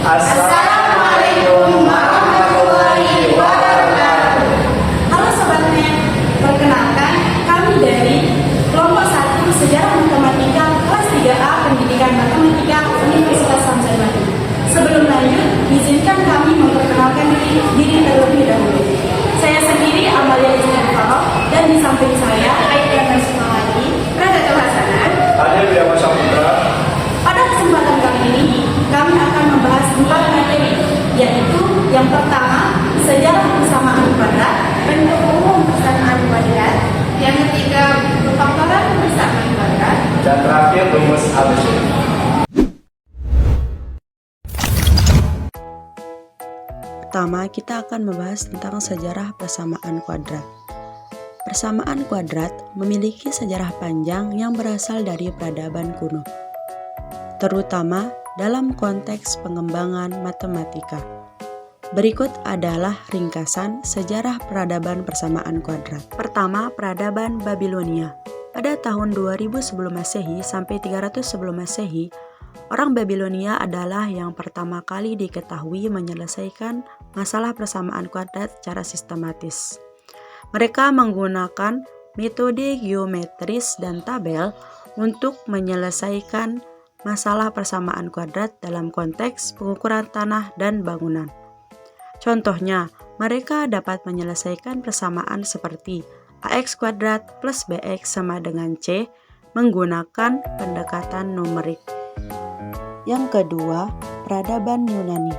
Assalamualaikum warahmatullahi wabarakatuh. Halo Sobat Net, perkenalkan kami dari kelompok 1 Sejarah Matematika kelas 3A Pendidikan Matematika Universitas Samsat. Sebelum lanjut, izinkan kami memperkenalkan diri terlebih dahulu. Saya sendiri Amalia Ismail dan di samping saya Aidan Nasmawati, Pradatul Hasanah, Adil Biyama Saputra. Pada kesempatan kali ini, kami akan membahas 4 materi, yaitu yang pertama, sejarah persamaan kuadrat, bentuk umum persamaan kuadrat, yang ketiga, pengkajian persamaan kuadrat, Dan terakhir rumus ABC. Pertama, kita akan membahas tentang sejarah persamaan kuadrat. Persamaan kuadrat memiliki sejarah panjang yang berasal dari peradaban kuno, terutama dalam konteks pengembangan matematika. Berikut adalah ringkasan sejarah peradaban persamaan kuadrat. Pertama, peradaban Babilonia. Pada tahun 2000 sebelum Masehi sampai 300 sebelum Masehi, orang Babilonia adalah yang pertama kali diketahui menyelesaikan masalah persamaan kuadrat secara sistematis. Mereka menggunakan metode geometris dan tabel untuk menyelesaikan masalah persamaan kuadrat dalam konteks pengukuran tanah dan bangunan. Contohnya, mereka dapat menyelesaikan persamaan seperti AX kuadrat plus BX sama dengan C menggunakan pendekatan numerik. Yang kedua, peradaban Yunani.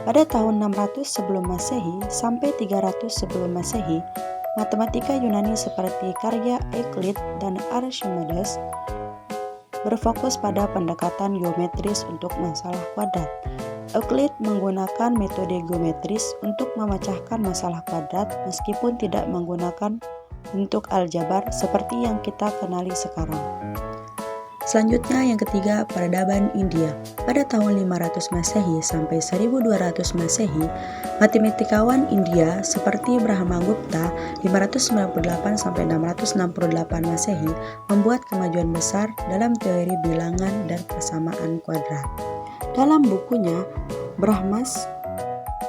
Pada tahun 600 sebelum Masehi sampai 300 sebelum Masehi, matematika Yunani seperti karya Euclid dan Archimedes berfokus pada pendekatan geometris untuk masalah kuadrat. Euclid menggunakan metode geometris untuk memecahkan masalah kuadrat meskipun tidak menggunakan bentuk aljabar seperti yang kita kenali sekarang. Selanjutnya yang ketiga, peradaban India. Pada tahun 500 Masehi sampai 1200 Masehi, matematikawan India seperti Brahmagupta 598 sampai 668 Masehi membuat kemajuan besar dalam teori bilangan dan persamaan kuadrat. Dalam bukunya Brahmas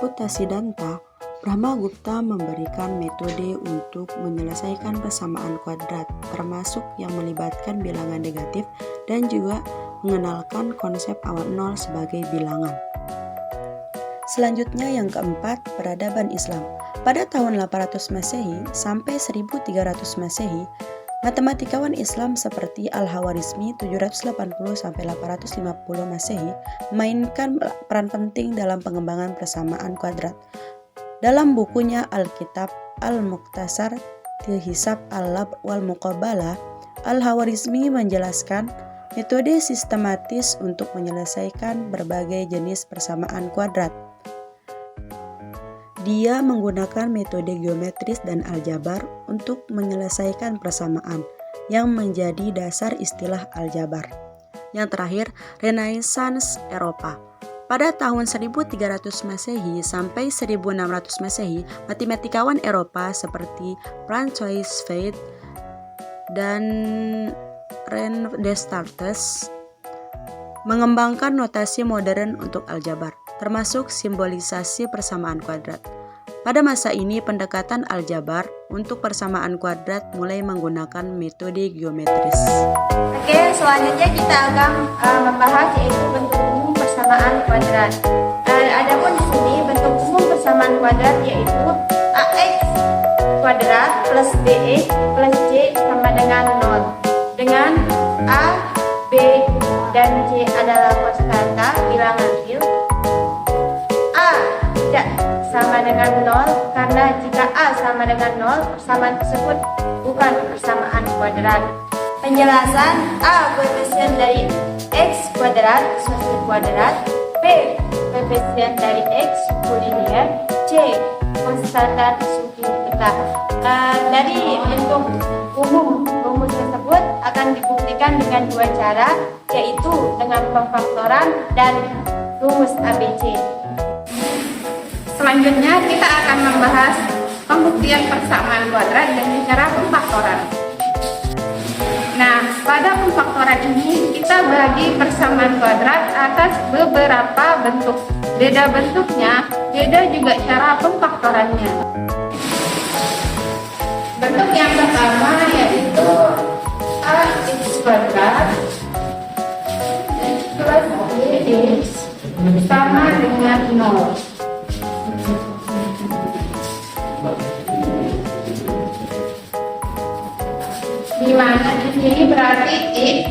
Putasiddhanta, Brahmagupta memberikan metode untuk menyelesaikan persamaan kuadrat, termasuk yang melibatkan bilangan negatif dan juga mengenalkan konsep awal nol sebagai bilangan. Selanjutnya yang keempat, peradaban Islam. Pada tahun 800 Masehi sampai 1300 Masehi, matematikawan Islam seperti Al-Khawarizmi 780 sampai 850 Masehi memainkan peran penting dalam pengembangan persamaan kuadrat. Dalam bukunya Alkitab Al-Mukhtasar Fil Hisab Al-Lab wal Muqabalah, Al-Khawarizmi menjelaskan metode sistematis untuk menyelesaikan berbagai jenis persamaan kuadrat. Dia menggunakan metode geometris dan aljabar untuk menyelesaikan persamaan yang menjadi dasar istilah aljabar. Yang terakhir, Renaissance Eropa. Pada tahun 1300 Masehi sampai 1600 Masehi, matematikawan Eropa seperti François Veit dan René Descartes mengembangkan notasi modern untuk aljabar, termasuk simbolisasi persamaan kuadrat. Pada masa ini, pendekatan aljabar untuk persamaan kuadrat mulai menggunakan metode geometris. Oke, selanjutnya kita akan membahas yaitu bentuk umum persamaan kuadrat. Adapun di sini bentuk umum persamaan kuadrat yaitu AX kuadrat plus BX plus C sama dengan 0. Dengan A, B, dan C adalah konstanta bilangan real. A tidak sama dengan 0 karena jika A sama dengan 0, persamaan tersebut bukan persamaan kuadrat. Penjelasan: A koefisien dari X kuadrat susu kuadrat, B koefisien dari X kuliner, C konstanta suku tetap. Dari bentuk umum rumus tersebut akan dibuktikan dengan dua cara, yaitu dengan pemfaktoran dan rumus ABC. Selanjutnya kita akan membahas pembuktian persamaan kuadrat dengan cara pemfaktoran. Nah, pada pemfaktoran ini kita bagi persamaan kuadrat atas beberapa bentuk. Beda bentuknya, beda juga cara pemfaktorannya. Bentuk yang pertama yaitu ax kuadrat plus bx sama dengan 0. Di mana di sini berarti x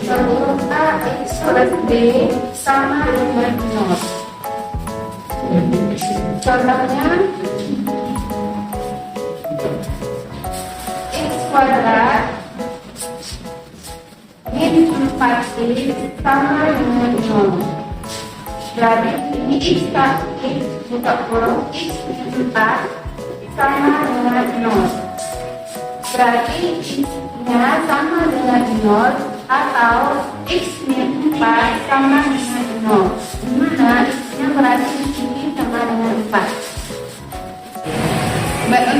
lalu ax plus b sama dengan 0. Contohnya x kuadrat min 4x sama dengan 0. Berarti ini x buka kurung x min 4 sama dengan 0. Berarti x-nya sama dengan 0 atau x min 4 sama dengan 0. Dimana x-nya berarti di sini sama dengan 4.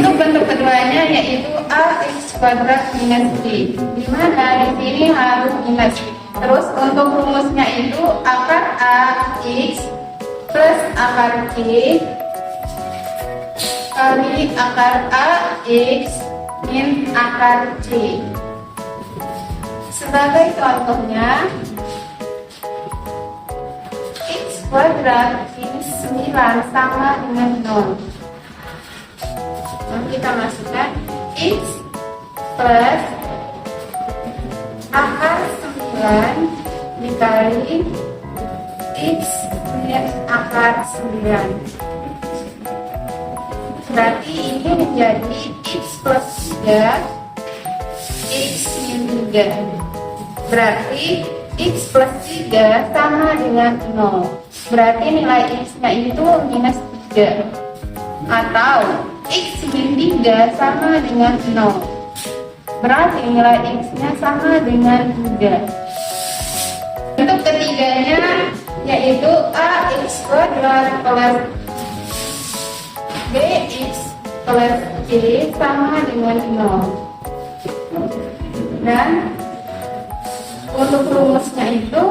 Untuk bentuk keduanya yaitu ax kuadrat minus b. Dimana di sini harus minus. Terus untuk rumusnya itu akar ax plus akar c kali akar ax min akar c. Sebagai contohnya, x kuadrat minus 9 sama dengan 0. Lalu kita masukkan x plus akar 9 dikali x min akar 9. Berarti ini menjadi x plus 3 x min 3. Berarti x plus 3 sama dengan 0. Berarti nilai x-nya itu minus 3. Atau x min 3 sama dengan 0. Berarti nilai x-nya sama dengan 3. Untuk ketiganya yaitu ax kuadrat plus bx plus c sama dengan 0. Dan untuk rumusnya itu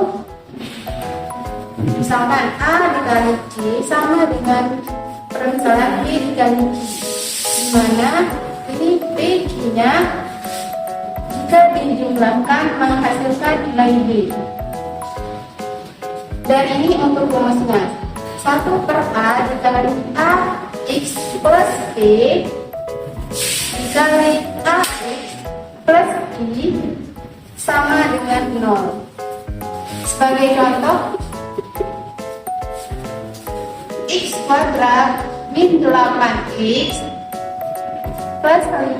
misalkan a dikali c sama dengan permisalan b dikali c, dimana ini b nya jika dijumlahkan menghasilkan nilai b. Dan ini untuk rumusnya 1 per a dikali a x plus b dikali ax plus b sama dengan 0. Sebagai contoh, x kuadrat min 8x plus 15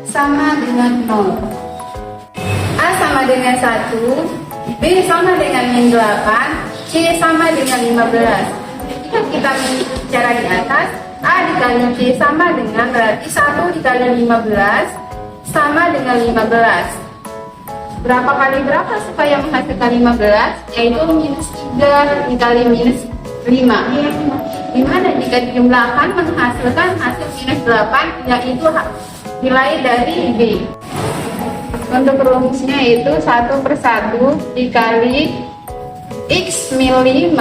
sama dengan 0. A sama dengan 1, b sama dengan min 8, c sama dengan 15. Jika kita bicara di atas, a dikali c sama dengan berarti 1 dikali 15 sama dengan 15. Berapa kali berapa supaya menghasilkan 15? Yaitu minus 3 dikali minus 5. Dimana jika dijumlahkan menghasilkan hasil minus 8, yaitu nilai dari b. Untuk rumusnya itu 1 per 1 dikali x min 5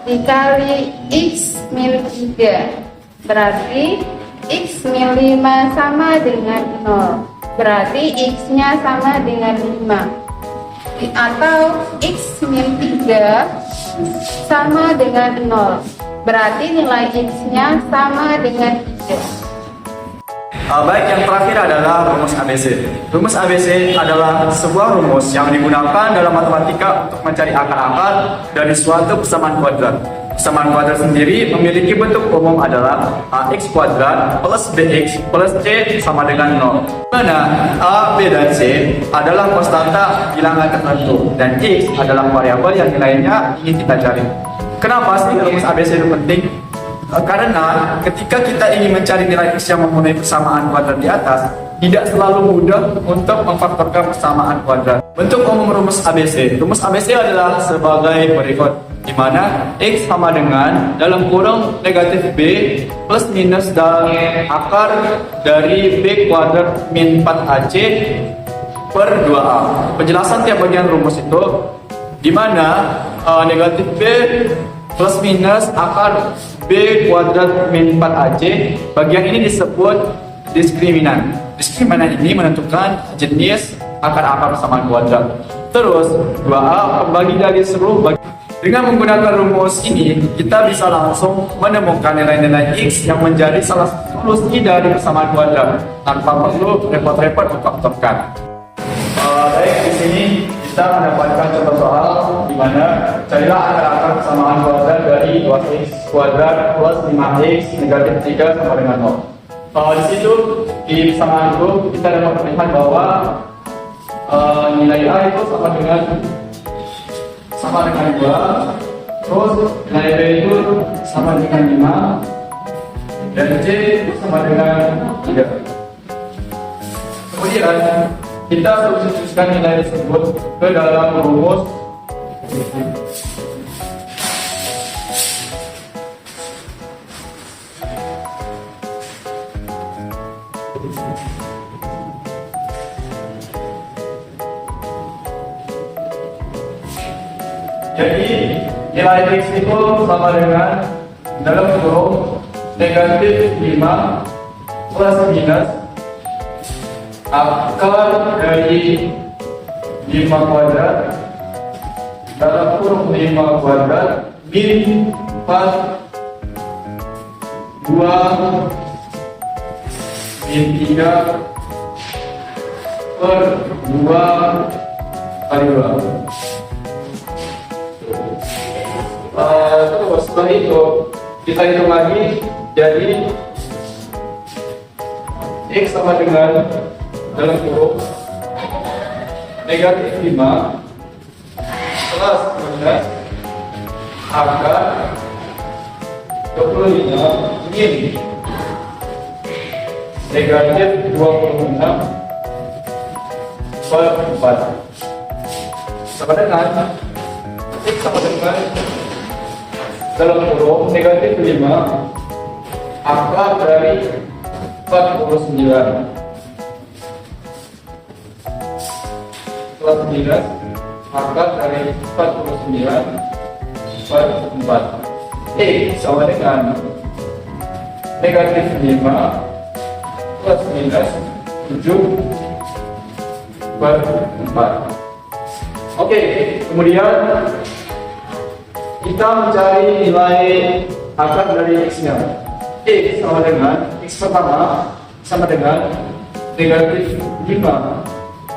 dikali x min 3. Berarti x min 5 sama dengan 0. Berarti x-nya sama dengan 5. Atau x min 3 sama dengan 0. Berarti nilai x-nya sama dengan 3. Baik, yang terakhir adalah rumus ABC. Rumus ABC adalah sebuah rumus yang digunakan dalam matematika untuk mencari akar-akar dari suatu persamaan kuadrat. Persamaan kuadrat sendiri memiliki bentuk umum adalah ax kuadrat plus bx plus c sama dengan 0. Mana a, b, dan c adalah konstanta bilangan tertentu dan x adalah variabel yang nilainya ingin kita cari. Kenapa sih rumus ABC itu penting? Karena ketika kita ingin mencari nilai x yang memenuhi persamaan kuadrat di atas, tidak selalu mudah untuk memfaktorkan persamaan kuadrat. Bentuk umum rumus ABC. Rumus ABC adalah sebagai berikut. di mana X sama dengan dalam kurung negatif B plus minus akar dari B kuadrat min 4AC per 2A. Penjelasan tiap bagian rumus itu di mana negatif B plus minus akar B kuadrat min 4AC, bagian ini disebut diskriminan. Diskriminan ini menentukan jenis akar-akar persamaan kuadrat. Terus 2A pembagi dari seluruh bagian. Dengan menggunakan rumus ini, kita bisa langsung menemukan nilai-nilai X yang menjadi salah satu solusi dari persamaan kuadrat tanpa perlu repot-repot memfaktorkan. Baik, di sini kita mendapatkan contoh soal di mana carilah akar-akar persamaan kuadrat dari 2x kuadrat plus 5x negatif 3 sama dengan 0. Di situ di persamaan itu kita dapat melihat bahwa nilai A itu sama dengan 2, terus nilai B itu sama dengan 5, dan C sama dengan 3. Kemudian kita substitusikan nilai tersebut ke dalam rumus. Jadi nilai X itu sama dengan dalam kurung negatif 5 plus minus akar dari 5 kuadrat dalam kurung 5 kuadrat min 4 2 min 3 per 2 kali 2. Terus setelah itu kita hitung lagi, jadi X sama dengan dalam kurung negatif 5 plus minus akar 25 min negatif 26 per 4 sama dengan X sama dengan dalam kurung negatif 5 akar dari 49 plus minus akar dari 49 per 4. Sama dengan negatif 5 plus minus 7 per 4. Oke, kemudian kita mencari nilai akar dari X-nya. X sama dengan X pertama sama dengan negatif 5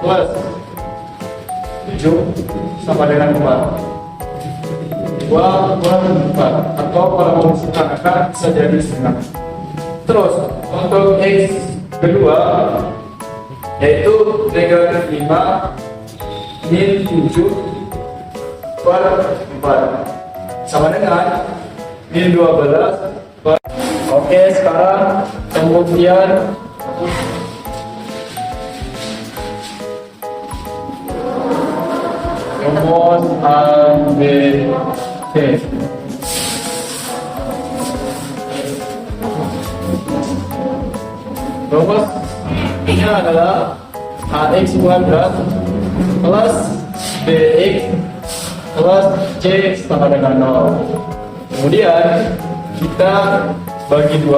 plus 7 sama dengan 4. 2 per 4, atau kalau mau disebutkan akar bisa jadi setengah. Terus untuk X kedua yaitu negatif 5 min 7 per 4 sama dengan min 12 per. Oke, sekarang pembuktian rumus A, B, C. Rumusnya adalah AX kuadrat plus BX plus C sama dengan 0. Kemudian kita bagi 2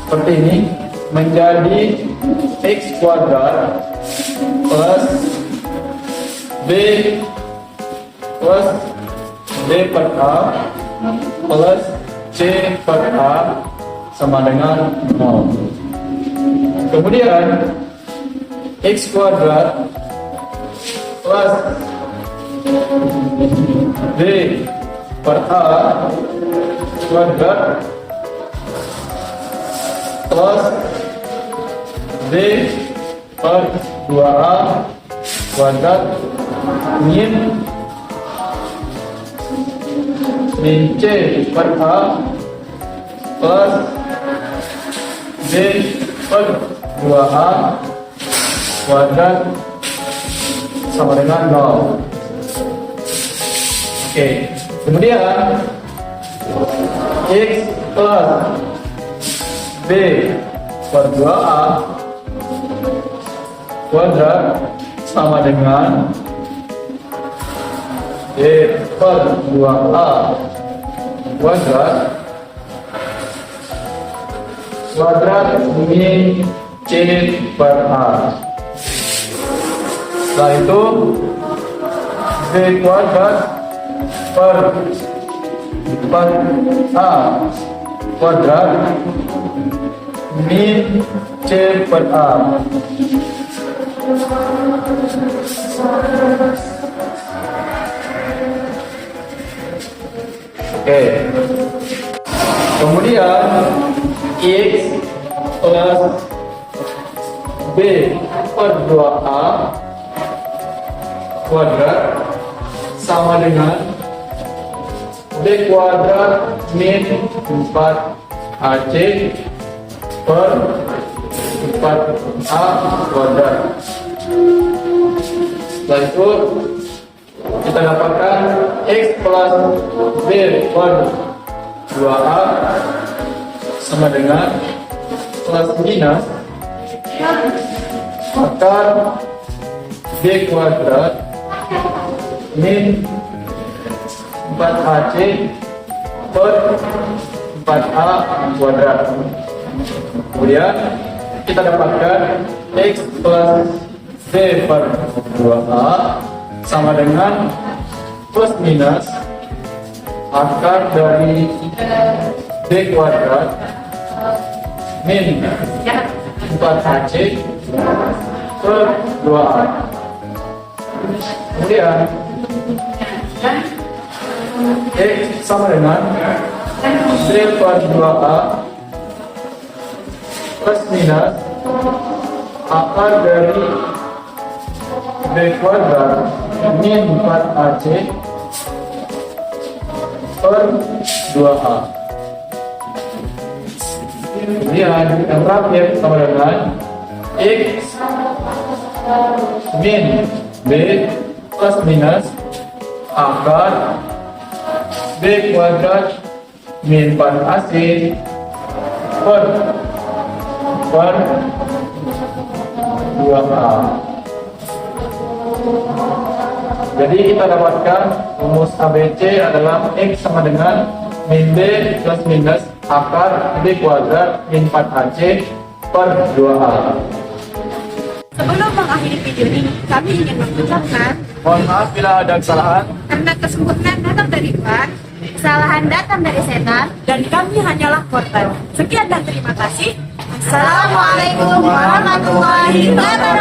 seperti ini menjadi X kuadrat plus B plus D per A plus C per A sama dengan 0. Kemudian X kuadrat plus D per A kuadrat plus D per 2A kuadrat min C per A plus D per 2A kuadrat sama dengan 0. Oke, kemudian X plus B per 2A kuadrat sama dengan Y per 2A kuadrat min C per A. Setelah itu B kuadrat per 4A kuadrat min C per A. Oke. Kemudian X plus B per 2A kuadrat sama dengan B kuadrat min 4AC per 4A kuadrat. Setelah itu kita dapatkan X plus B per 2A sama dengan plus minus akar B kuadrat min 4AC per 4A kuadrat. Kemudian kita dapatkan X plus B per 2A sama dengan plus minus akar dari B kuadrat min 4AC per 2A. Kemudian X sama dengan B per 2A plus minus akar dari B kuadrat min 4AC per 2A. Kemudian yang terakhir sama dengan X min B plus minus akar B kuadrat min 4AC per 2A. Jadi kita dapatkan rumus ABC adalah X sama dengan min B plus minus akar B kuadrat min 4AC per 2A. Sebelum mengakhiri video ini, kami ingin mengucapkan Mohon maaf bila ada kesalahan. Karena kesempurnaan datang dari Tuhan, kesalahan datang dari setan. dan kami hanyalah korban. Sekian dan terima kasih. Assalamualaikum warahmatullahi wabarakatuh.